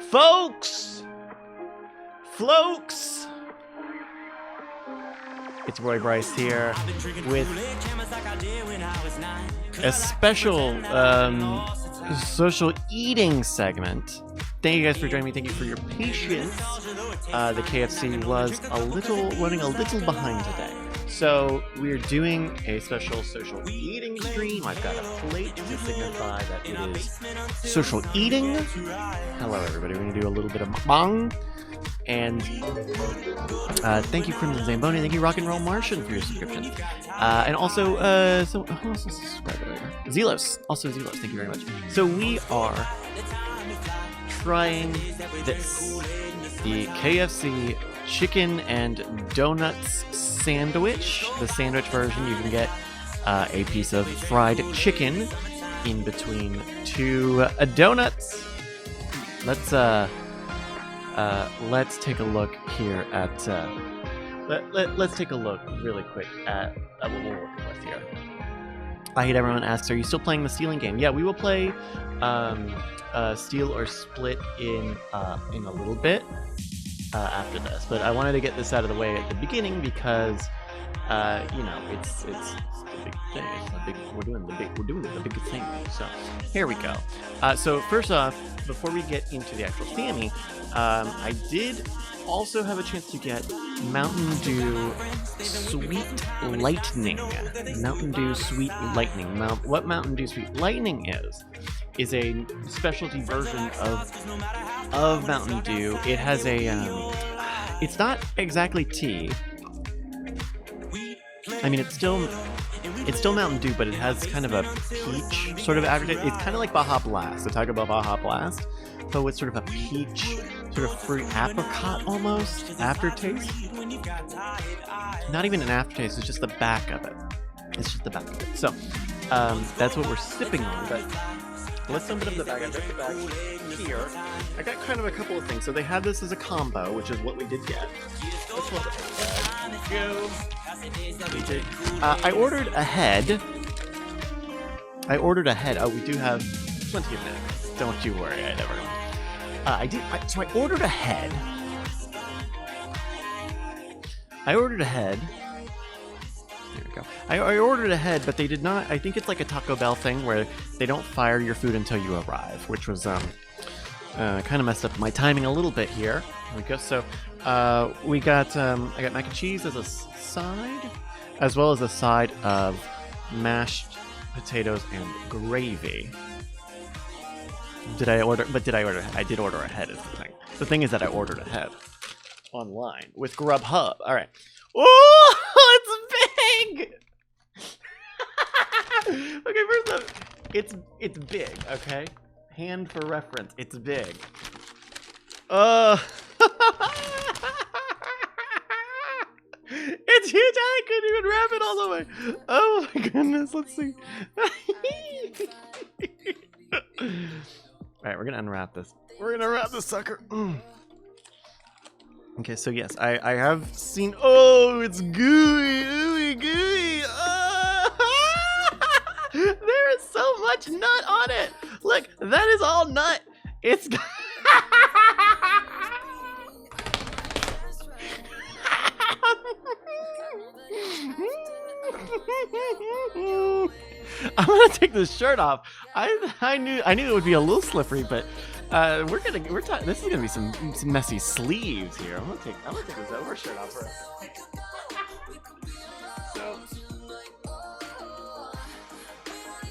Folks! Flokes! It's Roy Bryce here with a special social eating segment. Thank you guys for joining me. Thank you for your patience. The KFC was running a little behind today. So we're doing a special social eating stream. I've got a plate to signify that it is social eating. Hello everybody, we're going to do a little bit of mukbang. And thank you Crimson Zamboni, thank you Rock and Roll Martian for your subscription. And also, who else is subscribed earlier? Zelos, also Zelos, thank you very much. So we are trying this, the KFC chicken and donuts sandwich. The sandwich version, you can get a piece of fried chicken in between two donuts. Let's take a look here at let's take a look really quick at what we're working with here. I Hate Everyone asks, are you still playing the stealing game? Yeah, we will play Steal or Split in a little bit after this, but I wanted to get this out of the way at the beginning because you know, it's the big thing. We're doing the big thing. So here we go. So first off, before we get into the actual Sammy, I did also have a chance to get Mountain Dew Sweet Lightning. Mountain Dew Sweet Lightning. What Mountain Dew Sweet Lightning is a specialty version of Mountain Dew. It has a it's not exactly tea. I mean, it's still Mountain Dew, but it has kind of a peach sort of aftertaste. It's kind of like Baja Blast. I talk about Baja Blast, but with sort of a peach, sort of fruit apricot almost aftertaste. Not even an aftertaste. It's just the back of it. It's just the back of it. So that's what we're sipping on. But let's open up the bag. I got the bag here. I got kind of a couple of things. So they had this as a combo, which is what we did get. Let's hold it. There we go. I ordered ahead. Oh, we do have plenty of minutes. Don't you worry. I never know. So I ordered ahead. There we go. I ordered ahead, but they did not. I think it's like a Taco Bell thing where they don't fire your food until you arrive, which was kind of messed up my timing a little bit here. There we go. So we got I got mac and cheese as a side, as well as a side of mashed potatoes and gravy. Did I order? I did order ahead is the thing. The thing is that I ordered ahead online with Grubhub. All right. Oh, it's big. Okay, first off, it's big. Okay, hand for reference. It's big. It's huge. I couldn't even wrap it all the way. Oh my goodness. Let's see. All right, we're gonna unwrap this. We're gonna wrap this sucker. Okay, so yes, I have seen. Oh, it's gooey, ooey gooey. There is so much nut on it. Look, that is all nut. It's. I'm gonna take this shirt off. I knew it would be a little slippery, but this is gonna be some messy sleeves here. I'm gonna take this overshirt off for us.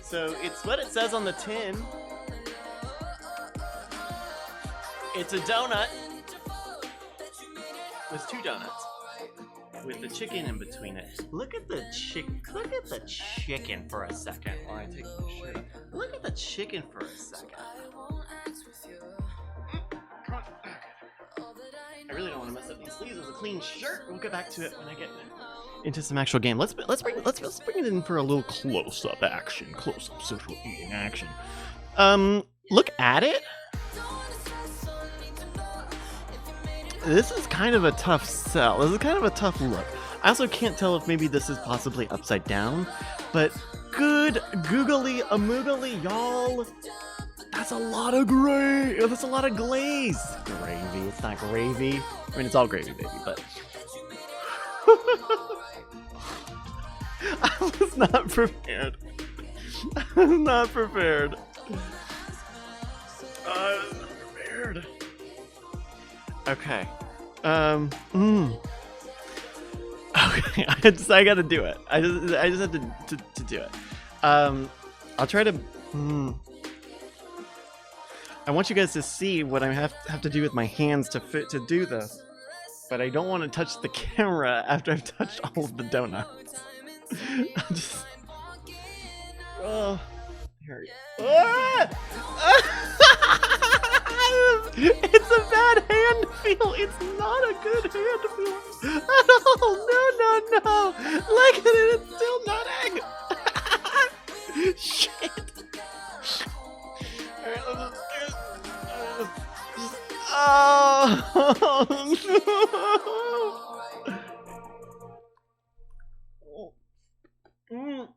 So it's what it says on the tin. It's a donut. There's two donuts with the chicken in between it. Look at the chicken for a second while I take the shirt off. Look at the chicken for a second. I really don't want to mess up these sleeves. It's a clean shirt. We'll get back to it when I get into some actual game. Let's bring it in for a little close-up action. Close-up social eating action. Look at it. This is kind of a tough sell. This is kind of a tough look. I also can't tell if maybe this is possibly upside down, but good googly amoogly, y'all. That's a lot of gravy. That's a lot of glaze. Gravy. It's not gravy. I mean, it's all gravy, baby, but. I was not prepared. I was not prepared. I was not prepared. Okay. Okay, I gotta do it. I just have to do it. I'll try to. I want you guys to see what I have to do with my hands to do this, but I don't want to touch the camera after I've touched all of the donuts. Just. Oh, here. It's a bad hand feel. It's not a good hand feel. Oh, no. Look at it. It's still nutting. Shit. Alright, let's no.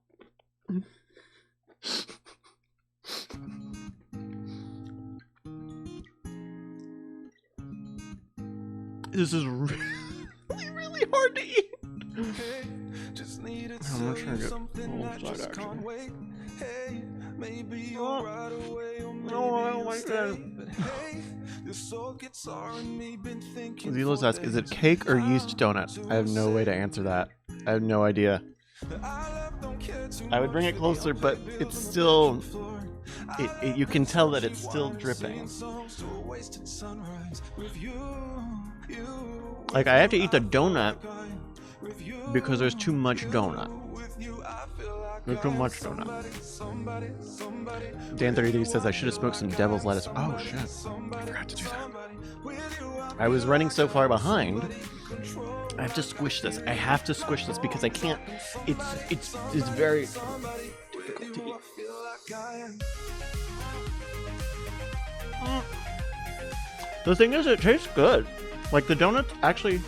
This is really, really hard to eat. I'm gonna try to get a little side action. No, I don't like that. Zilo's asked, is it cake or yeast donuts? I have no way to answer that. I have no idea. I would bring it closer, but it's still... you can tell that it's still dripping. Like, I have to eat the donut because there's too much donut. There's too much donut. Dan33 says I should have smoked some devil's lettuce. Oh shit, I forgot to do that. I was running so far behind. I have to squish this. I have to squish this because I can't. It's very difficult to eat. The thing is, it tastes good. Like, the donuts actually...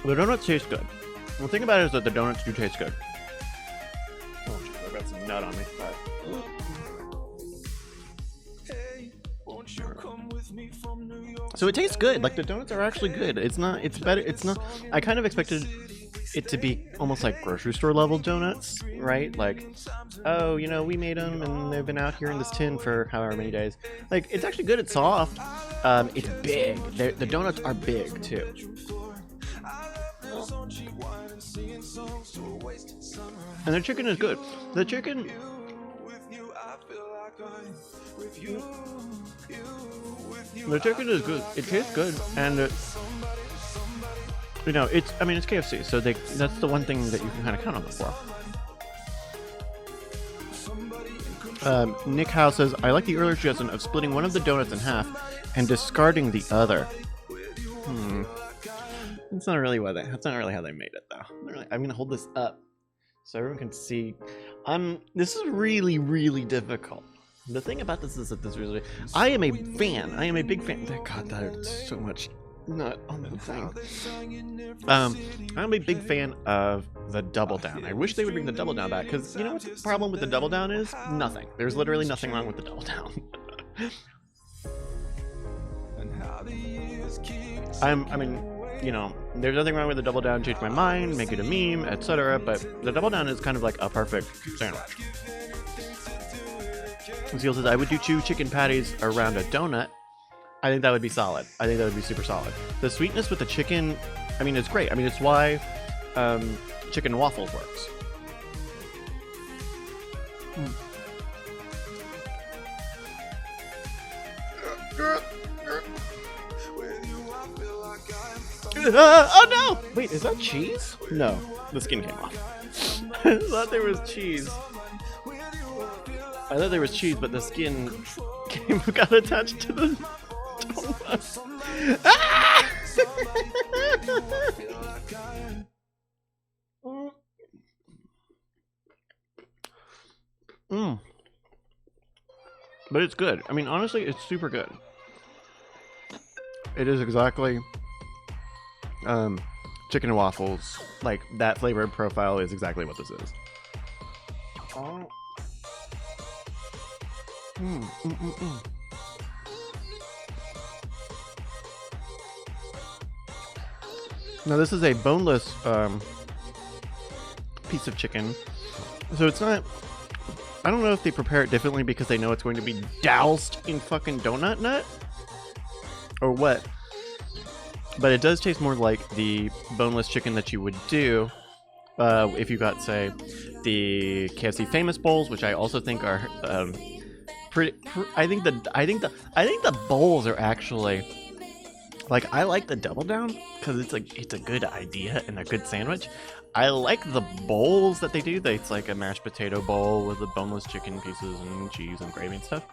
The donuts taste good. The thing about it is that the donuts do taste good. Oh, geez, I've got some nut on me. So it tastes good. Like, the donuts are actually good. It's not... It's better... It's not... I kind of expected it to be almost like grocery store level donuts, right? Like, oh, you know, we made them and they've been out here in this tin for however many days. Like, it's actually good. It's soft. It's big. The donuts are big too. And the chicken is good. The chicken. The chicken is good. It tastes good, and you know, it's KFC, so that's the one thing that you can kind of count on them for. Nick Howe says, I like the earlier suggestion of splitting one of the donuts in half and discarding the other. That's not really how they made it, though. I'm gonna hold this up so everyone can see. This is really, really difficult. The thing about this is that I am a fan. I am a big fan. God, there's so much nut on the thing. I'm a big fan of the double down. I wish they would bring the double down back, because you know what the problem with the double down is? Nothing. There's literally nothing wrong with the double down. You know, there's nothing wrong with the double down. Change my mind, make it a meme, etc. But the double down is kind of like a perfect sandwich. Seal says, I would do 2 chicken patties around a donut. I think that would be solid. I think that would be super solid. The sweetness with the chicken, it's great. It's why chicken waffles works. Oh no! Wait, is that cheese? No, the skin came off. I thought there was cheese. But the skin got attached to the donut. Ah! But it's good. Honestly, it's super good. It is exactly chicken and waffles. Like, that flavor profile is exactly what this is. Now this is a boneless piece of chicken, so it's not. I don't know if they prepare it differently because they know it's going to be doused in fucking donut nut or what. But it does taste more like the boneless chicken that you would do if you got, say, the KFC famous bowls, which I also think are pretty. I think the bowls are actually like, I like the double down because it's a good idea and a good sandwich. I like the bowls that they do. It's like a mashed potato bowl with the boneless chicken pieces and cheese and gravy and stuff.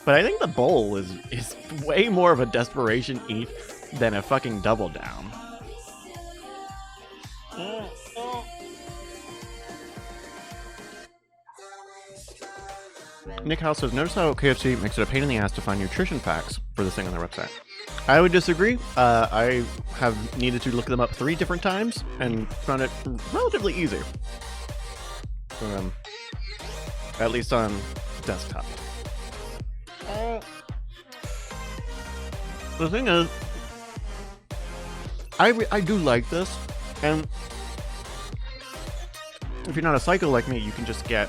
But I think the bowl is way more of a desperation eat than a fucking double down. Nick House says, notice how KFC makes it a pain in the ass to find nutrition facts for this thing on their website. I would disagree. I have needed to look them up 3 different times and found it relatively easy. At least on desktop. The thing is, I do like this, and if you're not a psycho like me, you can just get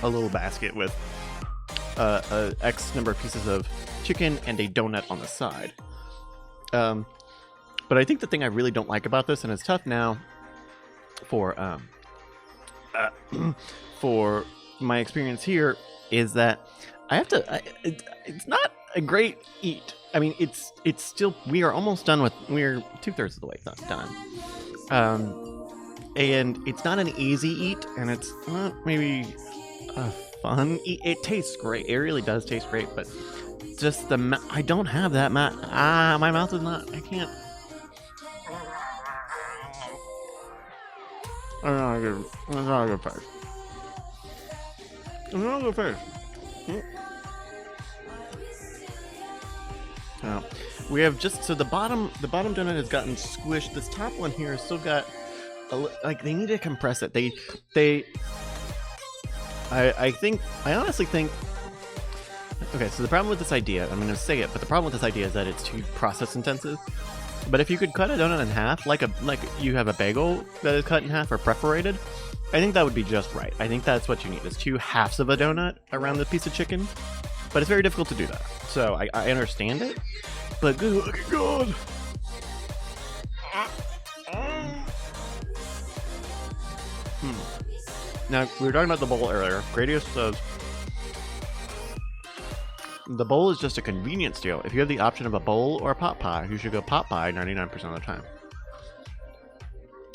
a little basket with X number of pieces of chicken and a donut on the side. But I think the thing I really don't like about this, and it's tough now for my experience here, is that I have to. It's not a great eat. I mean, it's still. We are almost done with. We're 2/3 of the way done. And it's not an easy eat, and it's not maybe a fun eat. It tastes great. It really does taste great, but just I don't have that my mouth is not. I can't. It's not a good face. It's not a good face. Now, we have just the bottom donut has gotten squished. This top one here has still got like they need to compress it. I honestly think. Okay, so the problem with this idea, I'm going to say it, but the problem with this idea is that it's too process intensive. But if you could cut a donut in half, like you have a bagel that is cut in half or perforated, I think that would be just right. I think that's what you need, is 2 halves of a donut around the piece of chicken. But it's very difficult to do that. So I understand it, but good looking good. Now, we were talking about the bowl earlier. Gradius says, the bowl is just a convenience deal. If you have the option of a bowl or a pot pie, you should go pot pie 99% of the time.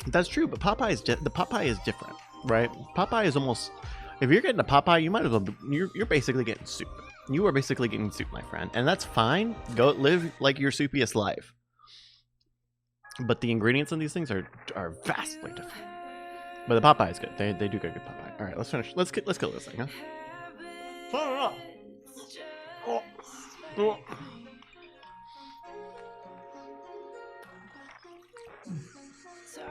That's true, but pot pie the pot pie is different, right? Pot pie is almost, if you're getting a pot pie, you might as well, you're basically getting soup. You are basically getting soup, my friend, and that's fine. Go live like your soupiest life. But the ingredients in these things are vastly different. But the pot pie is good. They do good pot pie. All right, let's finish. Let's kill this thing, huh?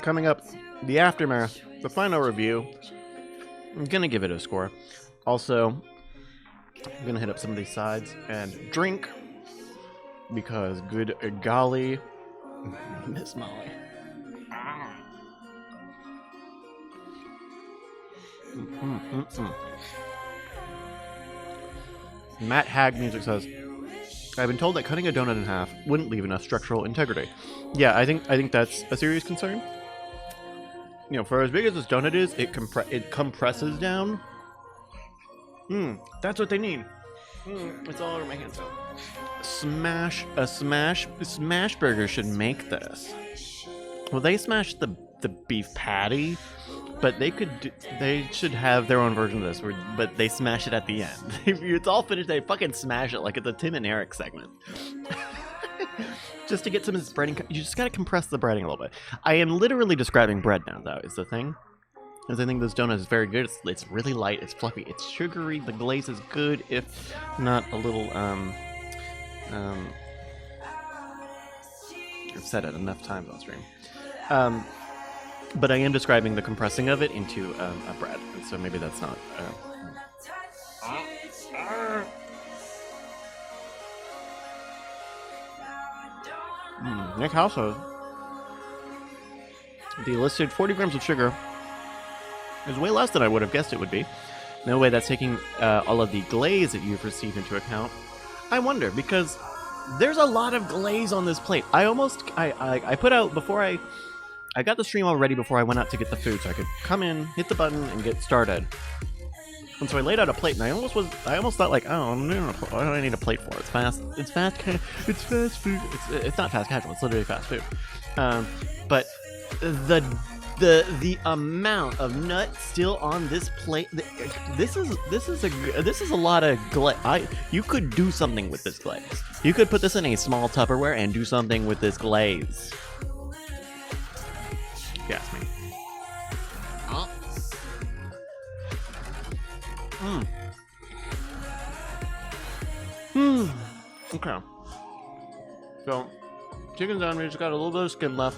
Coming up, the aftermath, the final review. I'm gonna give it a score. Also, I'm gonna hit up some of these sides and drink, because good golly, Miss Molly. Matt Hag Music says, I've been told that cutting a donut in half wouldn't leave enough structural integrity. Yeah, I think that's a serious concern. You know, for as big as this donut is, it compresses down. That's what they need. It's all over my hands now. Smash Burger should make this. Well, they smashed the beef patty, but they should have their own version of this, but they smash it at the end. It's all finished, they fucking smash it like it's a Tim and Eric segment. Just to get some of this breading, you just gotta compress the breading a little bit. I am literally describing bread now, though, is the thing. Because I think this donut is very good. It's really light, it's fluffy, it's sugary, the glaze is good, if not a little, I've said it enough times on stream. But I am describing the compressing of it into a bread, and so maybe that's not. Nick Household. The listed 40 grams of sugar is way less than I would have guessed it would be. No way that's taking all of the glaze that you've received into account. I wonder, because there's a lot of glaze on this plate. I put out before I got the stream all ready before I went out to get the food, so I could come in, hit the button, and get started. And so I laid out a plate, and I almost thought like, oh no, what do I need a plate for? It's fast food. It's not fast casual. It's literally fast food. But the amount of nuts still on this plate. This is a lot of glaze. You could do something with this glaze. You could put this in a small Tupperware and do something with this glaze. Gas me. Okay. So, chicken sandwich got a little bit of skin left.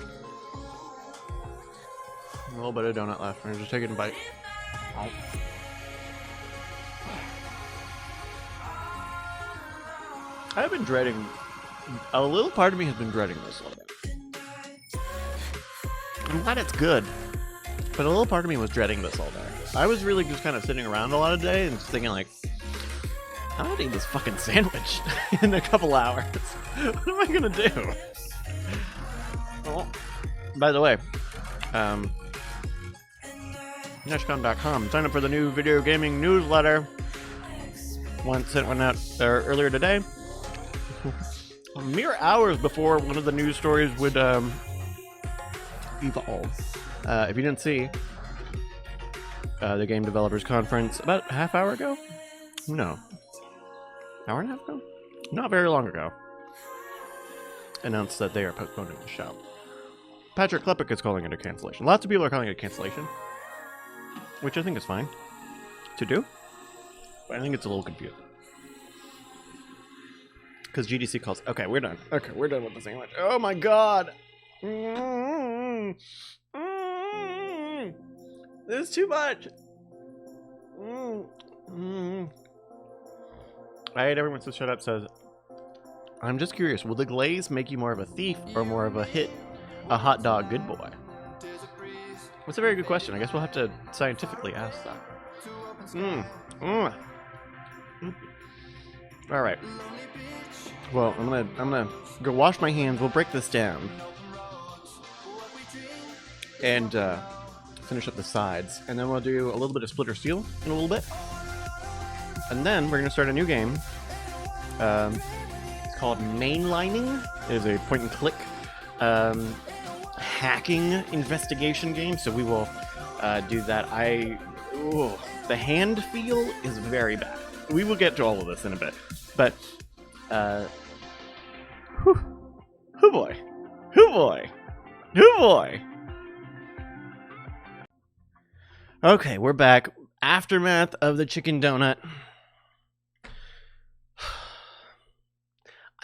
A little bit of donut left. I'm just taking a bite. I've been dreading. A little part of me has been dreading this a little bit. I'm glad it's good, but a little part of me was dreading this all day. I was really just kind of sitting around a lot of the day and just thinking like, I'm gonna eat this fucking sandwich in a couple hours. What am I gonna do? Oh, by the way, Neshcon.com. Sign up for the new video gaming newsletter. Sent one out earlier today. Mere hours before one of the news stories would evolve. If you didn't see the Game Developers Conference about a half hour ago? No. Hour and a half ago? Not very long ago. Announced that they are postponing the show. Patrick Klepek is calling it a cancellation. Lots of people are calling it a cancellation. Which I think is fine to do. But I think it's a little confusing. Because GDC calls... Okay, we're done. Okay, we're done with the sandwich. Oh my god! This is too much! Everyone says shut up says, I'm just curious, will the glaze make you more of a thief or more of a hot dog good boy? That's a very good question. I guess we'll have to scientifically ask that. All right. Well, I'm gonna go wash my hands. We'll break this down and finish up the sides, and then we'll do a little bit of Splinter Cell in a little bit, and then we're gonna start a new game. It's called Mainlining. It is a point-and-click hacking investigation game. So we will do that. The hand feel is very bad. We will get to all of this in a bit, but. Hoo boy. Okay, we're back. Aftermath of the chicken donut.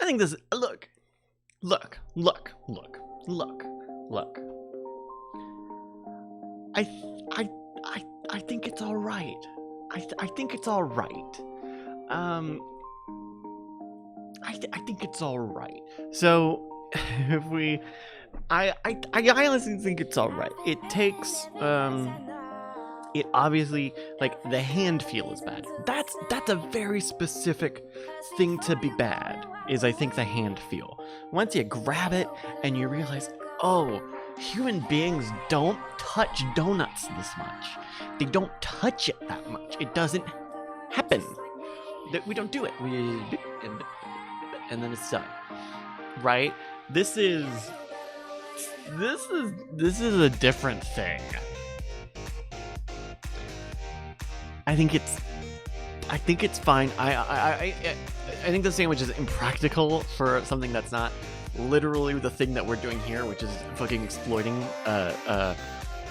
I think this. Look. I think it's all right. I think it's all right. I think it's all right. So, if we, I honestly think it's all right. It takes, it obviously, like, the hand feel is bad. That's a very specific thing to be bad, is I think the hand feel. Once you grab it and you realize, oh, human beings don't touch donuts this much. They don't touch it that much. It doesn't happen. We don't do it. And then it's done, right? This is a different thing. I think it's fine. I think the sandwich is impractical for something that's not literally the thing that we're doing here, which is fucking exploiting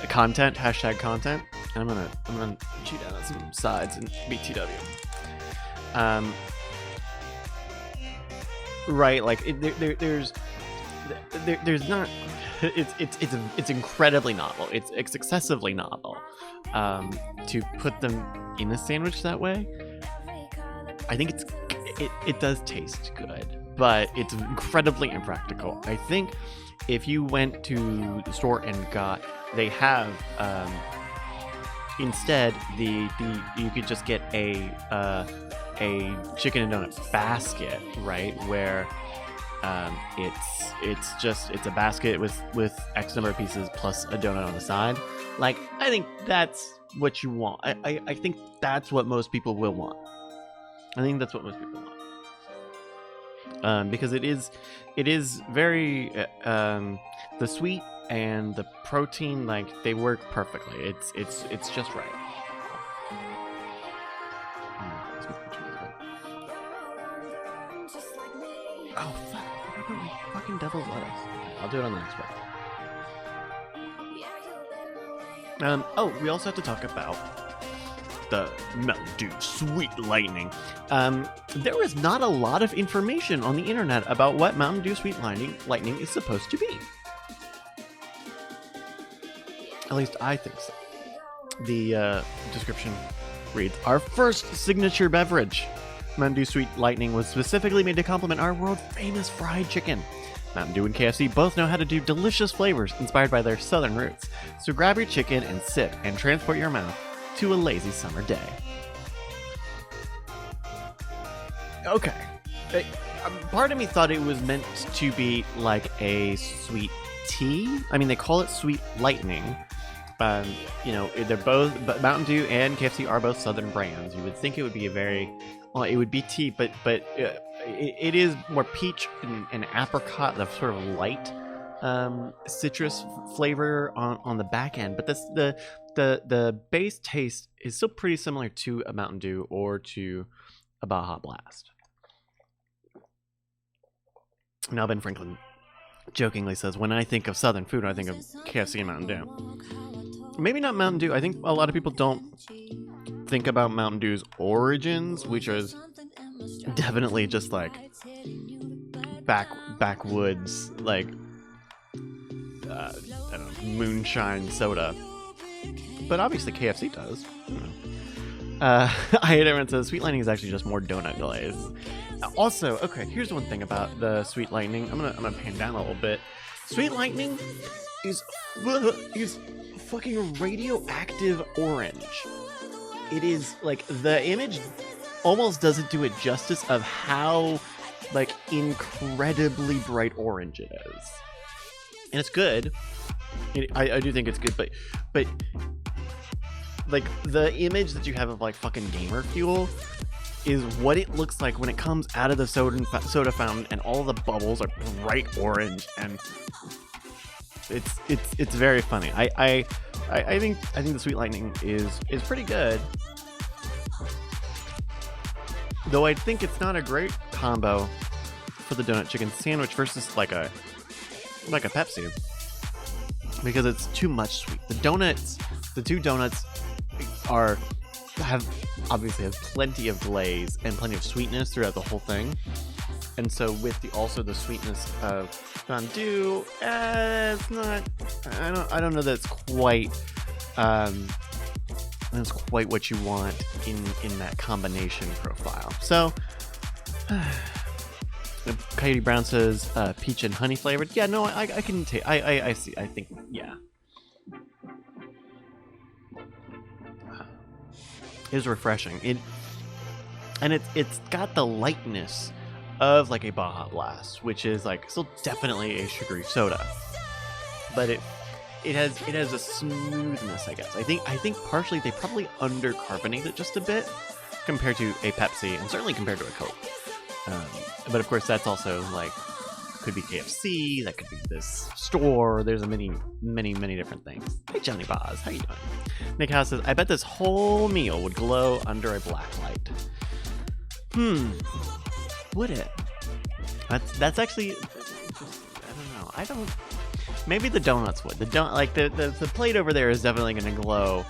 content, hashtag content. And I'm gonna chew down on some sides and BTW. Right, like there's not. It's incredibly novel. It's excessively novel. To put them in a sandwich that way, I think it does taste good, but it's incredibly impractical. I think if you went to the store and they have instead you could just get a chicken and donut basket, right? Where it's a basket with X number of pieces plus a donut on the side. Like, I think that's what you want. I think that's what most people will want. I think that's what most people want. Because it is very the sweet and the protein, like, they work perfectly. It's just right. Oh fuck! I don't know, fucking devil's lettuce. I'll do it on the next one. Oh, we also have to talk about the Mountain Dew Sweet Lightning. There was not a lot of information on the internet about what Mountain Dew Sweet Lightning is supposed to be. At least I think so. The description reads, "Our first signature beverage, Mountain Dew Sweet Lightning, was specifically made to complement our world-famous fried chicken. Mountain Dew and KFC both know how to do delicious flavors inspired by their southern roots. So grab your chicken and sip and transport your mouth to a lazy summer day." Okay. Part of me thought it was meant to be like a sweet tea. I mean, they call it Sweet Lightning. They're both, but Mountain Dew and KFC are both southern brands. You would think it would be it would be tea, but it is more peach and apricot, the sort of light citrus flavor on the back end. But the base taste is still pretty similar to a Mountain Dew or to a Baja Blast. Now, Ben Franklin jokingly says, "When I think of Southern food, I think of KFC and Mountain Dew." Maybe not Mountain Dew. I think a lot of people don't think about Mountain Dew's origins, which is definitely just like backwoods, like I don't know, moonshine soda. But obviously KFC does. I hate everyone says Sweet Lightning is actually just more donut glaze. Also, okay, here's one thing about the Sweet Lightning. I'm gonna pan down a little bit. Sweet Lightning is fucking radioactive orange. It is like, the image almost doesn't do it justice of how like incredibly bright orange it is. And it's good. I do think it's good, but like the image that you have of like fucking gamer fuel is what it looks like when it comes out of the soda fountain and all the bubbles are bright orange, and it's very funny. I think the Sweet Lightning is pretty good. Though I think it's not a great combo for the donut chicken sandwich versus like a Pepsi, because it's too much sweet. The two donuts obviously have plenty of glaze and plenty of sweetness throughout the whole thing. And so with the sweetness of Mountain Dew, it's not. I don't know that it's quite. That's quite what you want in that combination profile. So, Coyote Brown says peach and honey flavored. Yeah, no, I can take. I see. I think, yeah. It is refreshing. It's got the lightness of like a Baja Blast, which is like still definitely a sugary soda, but it has a smoothness, I guess. I think partially they probably undercarbonate it just a bit compared to a Pepsi, and certainly compared to a Coke. But of course, that's also like, could be KFC, that could be this store. There's many different things. Hey, Johnny Boz, how you doing? Nick House says, "I bet this whole meal would glow under a black light." Would it? That's actually, I don't know. Maybe the donuts would. The plate over there is definitely going to glow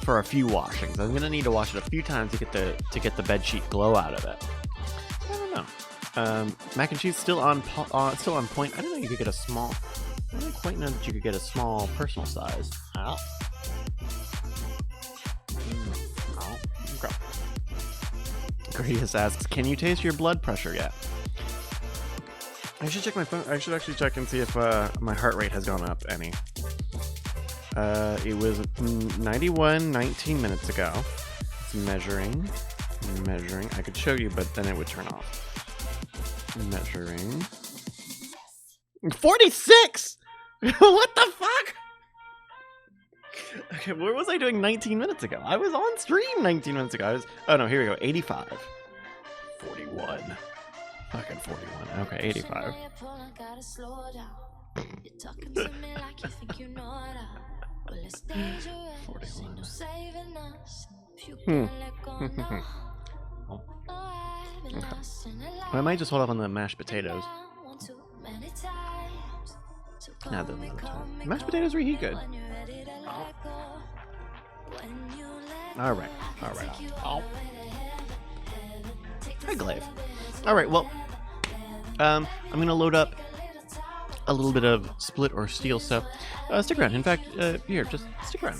for a few washings. I'm going to need to wash it a few times to get the bed sheet glow out of it. I don't know. Mac and cheese still on point. I didn't know you could get a small. I didn't quite know that you could get a small personal size. Ow. Okay. Gracious asks, "Can you taste your blood pressure yet?" I should check my phone. I should actually check and see if my heart rate has gone up any. It was 91 19 minutes ago. It's measuring. I could show you, but then it would turn off. Measuring. 46! What the fuck? Okay, what was I doing 19 minutes ago? I was on stream 19 minutes ago. Oh no, here we go. 85. 41. Fucking 41. Okay, 85. 41. Okay. Well, I might just hold up on the mashed potatoes. Nah, mashed potatoes reheat good. Oh. Alright. Oh. Hi, Glaive. Alright, well, I'm gonna load up a little bit of split or steel stuff. Stick around. In fact, here, just stick around.